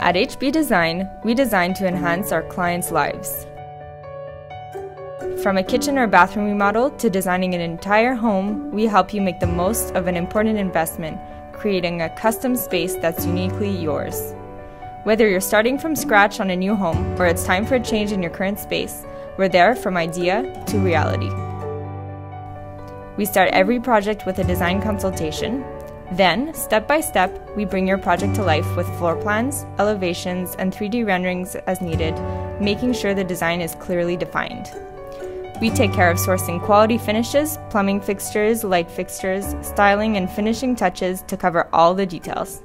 At HB Design, we design to enhance our clients' lives. From a kitchen or bathroom remodel to designing an entire home, we help you make the most of an important investment, creating a custom space that's uniquely yours. Whether you're starting from scratch on a new home or it's time for a change in your current space, we're there from idea to reality. We start every project with a design consultation. Then, step by step, we bring your project to life with floor plans, elevations, and 3D renderings as needed, making sure the design is clearly defined. We take care of sourcing quality finishes, plumbing fixtures, light fixtures, styling, and finishing touches to cover all the details.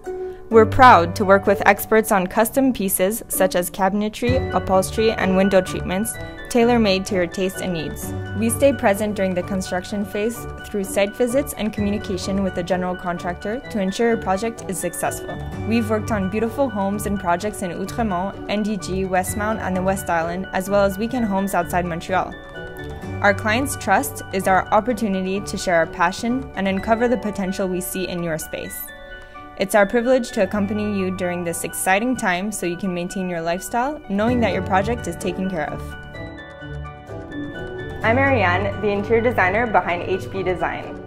We're proud to work with experts on custom pieces such as cabinetry, upholstery, and window treatments, tailor-made to your taste and needs. We stay present during the construction phase through site visits and communication with the general contractor to ensure your project is successful. We've worked on beautiful homes and projects in Outremont, NDG, Westmount, and the West Island, as well as weekend homes outside Montreal. Our clients' trust is our opportunity to share our passion and uncover the potential we see in your space. It's our privilege to accompany you during this exciting time so you can maintain your lifestyle, knowing that your project is taken care of. I'm Ariane, the interior designer behind HB Design.